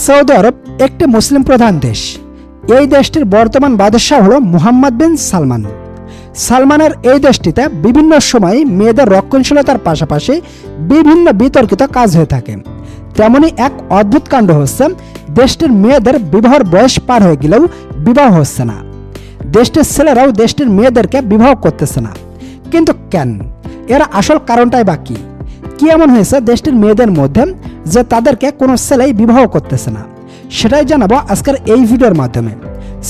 Saudi আরব একটি মুসলিম প্রধান দেশ। এই দেশটির বর্তমান বাদশাহ হল মুহাম্মদ বিন সালমান। সালমানের এই দেশটিতে বিভিন্ন সময় মেয়েদের রক্ষণশীলতার পাশাপাশি বিভিন্ন বিতর্কিত কাজ হয়ে থাকে। তেমনি এক অদ্ভুত কাণ্ড হচ্ছে, দেশটির মেয়েদের বিবাহের বয়স পার হয়ে গেলেও বিবাহ হচ্ছে না। দেশটির ছেলেরাও দেশটির মেয়েদেরকে বিবাহ করতেছে না। কিন্তু কেন? এর আসল কারণটাই বা কি? এমন হয়েছে দেশটির মেয়েদের মধ্যে যে তাদেরকে কোনো ছেলেই বিবাহ করতেছে না? সেটাই জানাবো আজকের এই ভিডিওর মাধ্যমে।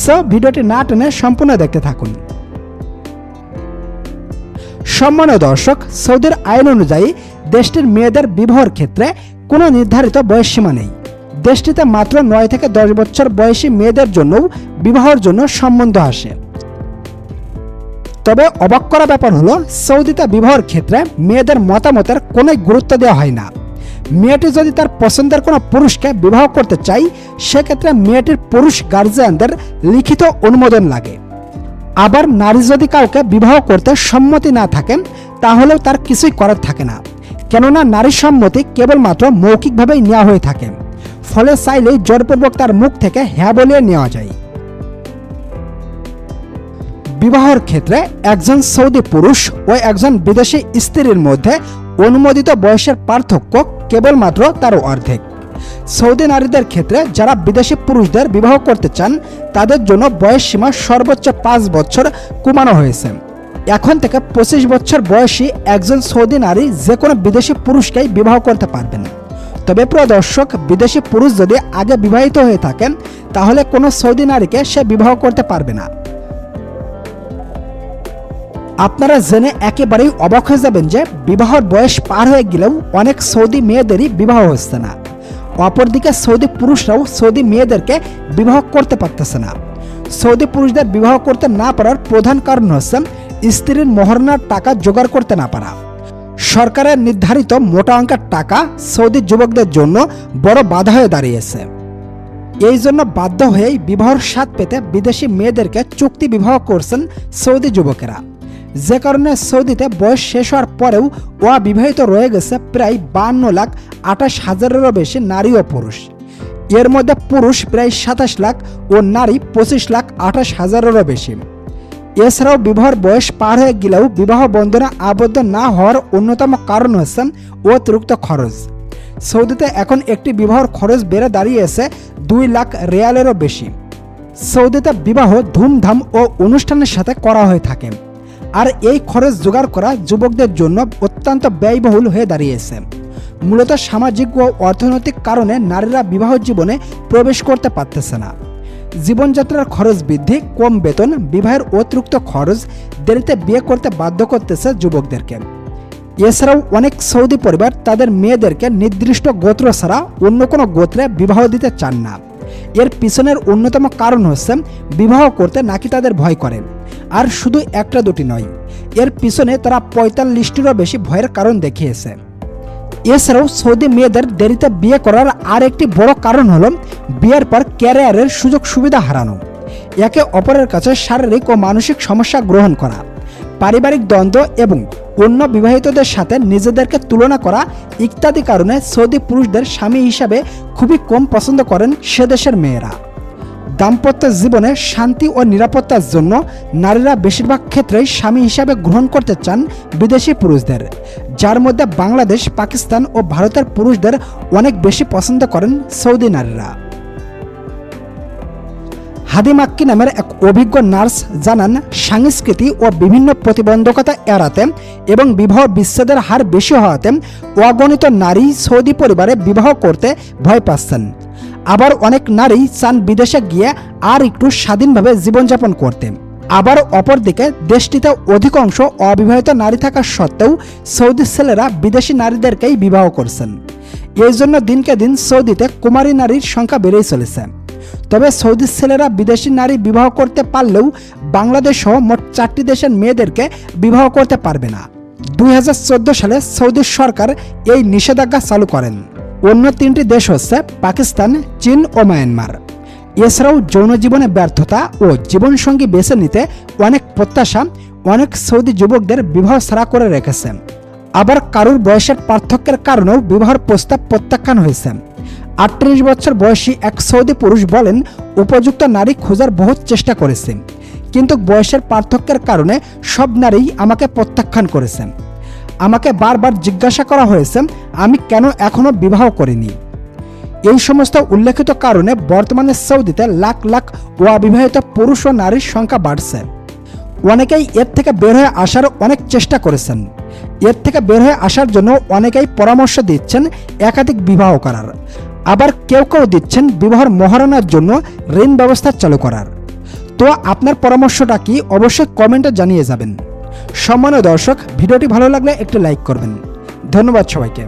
সো ভিডিওটি না টেনে সম্পূর্ণ দেখতে থাকুন। সম্মানীয় দর্শক, সৌদির আইন অনুযায়ী দেশটির মেয়েদের বিবাহের ক্ষেত্রে কোনো নির্ধারিত বয়সসীমা নেই। দেশটিতে মাত্র 9 থেকে 10 বছর বয়সী মেয়েদের জন্যও বিবাহের জন্য সম্বন্ধ আসে। তবে অবাক করা ব্যাপার হলো, সৌদিতে বিবাহের ক্ষেত্রে মেয়েদের মতামতের কোনো গুরুত্ব দেওয়া হয় না। মেয়েটি যদি তার পছন্দের কোনো পুরুষকে বিবাহ করতে চায়, সেক্ষেত্রে মেয়েটির পুরুষ গার্জিয়ানদের লিখিত অনুমোদন লাগে। আবার নারী যদি কাউকে বিবাহ করতে সম্মতি না থাকেন, তাহলেও তার কিছুই করার থাকে না, কেননা নারীর সম্মতি কেবলমাত্র মৌখিকভাবেই নেওয়া হয়ে থাকে। ফলে চাইলেই জোরপূর্বক তার মুখ থেকে হ্যাঁ বলিয়ে নেওয়া যায়। বিবাহের ক্ষেত্রে একজন সৌদি পুরুষ ও একজন বিদেশি স্ত্রীর মধ্যে অনুমোদিত বয়সের পার্থক্য কেবলমাত্র তার অর্ধেক। সৌদি নারীদের ক্ষেত্রে যারা বিদেশি পুরুষদের বিবাহ করতে চান, তাদের জন্য বয়স সীমা সর্বোচ্চ 5 বছর কমানো হয়েছে। এখন থেকে 25 বছর বয়সী একজন সৌদি নারী যে কোনো বিদেশি পুরুষকেই বিবাহ করতে পারবেন। তবে প্রিয় দর্শক, বিদেশি পুরুষ যদি আগে বিবাহিত হয়ে থাকেন, তাহলে কোনো সৌদি নারীকে সে বিবাহ করতে পারবে না। আপনারা জেনে একেবারেই অবাক হয়ে যাবেন যে বিবাহের বয়স পার হয়ে গেলেও অনেক সৌদি মেয়েদেরই বিবাহ হচ্ছে না। অপরদিকে সৌদি পুরুষরাও সৌদি মেয়েদেরকে বিবাহ করতে পারতেছে না। সৌদি পুরুষদের বিবাহ করতে না পারার প্রধান কারণ হচ্ছে স্ত্রীর মোহরানার টাকা জোগাড় করতে না পারা। সরকারের নির্ধারিত মোটা অঙ্কের টাকা সৌদি যুবকদের জন্য বড় বাধা হয়ে দাঁড়িয়েছে। এই জন্য বাধ্য হয়েই বিবাহের স্বাদ পেতে বিদেশি মেয়েদেরকে চুক্তি বিবাহ করছেন সৌদি যুবকেরা। যে কারণে সৌদিতে বয়স শেষ হওয়ার পরেও অবিবাহিত রয়ে গেছে প্রায় 52,28,000-এরও বেশি নারী ও পুরুষ। এর মধ্যে পুরুষ প্রায় 27 লাখ ও নারী 25,28,000-এরও বেশি। এছাড়াও বিবাহের বয়স পার হয়ে গেলেও বিবাহ বন্ধনে আবদ্ধ না হওয়ার অন্যতম কারণ হচ্ছে অতিরিক্ত খরচ। সৌদিতে এখন একটি বিবাহের খরচ বেড়ে দাঁড়িয়েছে 2 লাখ রিয়ালেরও বেশি। সৌদিতে বিবাহ ধুমধাম ও অনুষ্ঠানের সাথে করা হয়ে থাকে, আর এই খরচ জোগাড় করা যুবকদের জন্য অত্যন্ত ব্যয়বহুল হয়ে দাঁড়িয়েছে। মূলত সামাজিক ও অর্থনৈতিক কারণে নারীরা বিবাহ জীবনে প্রবেশ করতে পারতেছে না। জীবনযাত্রার খরচ বৃদ্ধি, কম বেতন, বিবাহের অতিরিক্ত খরচ দেরিতে বিয়ে করতে বাধ্য করতেছে যুবকদেরকে। এছাড়াও অনেক সৌদি পরিবার তাদের মেয়েদেরকে নির্দিষ্ট গোত্র ছাড়া অন্য কোনো গোত্রে বিবাহ দিতে চান না। এর পিছনের অন্যতম কারণ হচ্ছে বিবাহ করতে নাকি তাদের ভয় করে। আর শুধু একটা দুটি নয়, এর পিছনে তারা 45টিরও বেশি ভয়ের কারণ দেখিয়েছে। এছাড়াও সৌদি মেয়েদের দেরিতে বিয়ে করার আর একটি বড় কারণ হলো বিয়ের পর ক্যারিয়ারের সুযোগ সুবিধা হারানো, একে অপরের কাছে শারীরিক ও মানসিক সমস্যা গ্রহণ করা, পারিবারিক দ্বন্দ্ব এবং অন্য বিবাহিতদের সাথে নিজেদেরকে তুলনা করা ইত্যাদি কারণে সৌদি পুরুষদের স্বামী হিসাবে খুবই কম পছন্দ করেন সে দেশের মেয়েরা। দাম্পত্য জীবনে শান্তি ও নিরাপত্তার জন্য নারীরা বেশিরভাগ ক্ষেত্রেই স্বামী হিসাবে গ্রহণ করতে চান বিদেশি পুরুষদের, যার মধ্যে বাংলাদেশ, পাকিস্তান ও ভারতের পুরুষদের অনেক বেশি পছন্দ করেন সৌদি নারীরা। হাদি মাক্কি নামের এক অভিজ্ঞ নার্স জানান, সংস্কৃতি ও বিভিন্ন প্রতিবন্ধকতা এড়াতে এবং বিবাহ বিচ্ছেদের হার বেশি হওয়াতে অগণিত নারী সৌদি পরিবারে বিবাহ করতে ভয় পাচ্ছেন। আবার অনেক নারী চান বিদেশে গিয়ে আর একটু স্বাধীনভাবে জীবনযাপন করতে। আবার অপরদিকে দেশটিতে অধিকাংশ অবিবাহিত নারী থাকা সত্ত্বেও সৌদি ছেলেরা বিদেশি নারীদেরকেই বিবাহ করছেন। এই জন্য দিনকে দিন সৌদিতে কুমারী নারীর সংখ্যা বেড়েই চলেছে। তবে সৌদি ছেলেরা বিদেশি নারী বিবাহ করতে পারলেও বাংলাদেশ সহ মোট 4টি দেশের মেয়েদেরকে বিবাহ করতে পারবে না। 2014 সালে সৌদি সরকার এই নিষেধাজ্ঞা চালু করেন। অন্য 3টি দেশ হচ্ছে পাকিস্তান, চীন ও মায়ানমার। এছাড়াও যৌন জীবনে ব্যর্থতা ও জীবনসঙ্গী বেছে নিতে অনেক প্রত্যাশা অনেক সৌদি যুবকদের বিবাহ ছাড়া করে রেখেছে। আবার কারুর বয়সের পার্থক্যের কারণেও বিবাহের প্রস্তাব প্রত্যাখ্যান হয়েছে। 38 বছর বয়সী এক সৌদি পুরুষ বলেন, উপযুক্ত নারী খোঁজার বহুত চেষ্টা করেছে, কিন্তু বয়সের পার্থক্যের কারণে সব নারীই আমাকে প্রত্যাখ্যান করেছেন। আমাকে বারবার জিজ্ঞাসা করা হয়েছে আমি কেন এখনও বিবাহ করিনি। এই সমস্ত উল্লেখিত কারণে বর্তমানে সৌদিতে লাখ লাখ অবিবাহিত পুরুষ ও নারীর সংখ্যা বাড়ছে। অনেকেই এর থেকে বের হয়ে আসার অনেক চেষ্টা করেছেন। এর থেকে বের হয়ে আসার জন্য অনেকেই পরামর্শ দিচ্ছেন একাধিক বিবাহ করার, আবার কেউ কেউ দিচ্ছেন বিবাহের মহারণার জন্য ঋণ ব্যবস্থা চালু করার। তো আপনার পরামর্শটা কি অবশ্যই কমেন্টে জানিয়ে যাবেন। সম্মানীয় দর্শক, ভিডিওটি ভালো লাগলে একটু লাইক করবেন। ধন্যবাদ সবাইকে।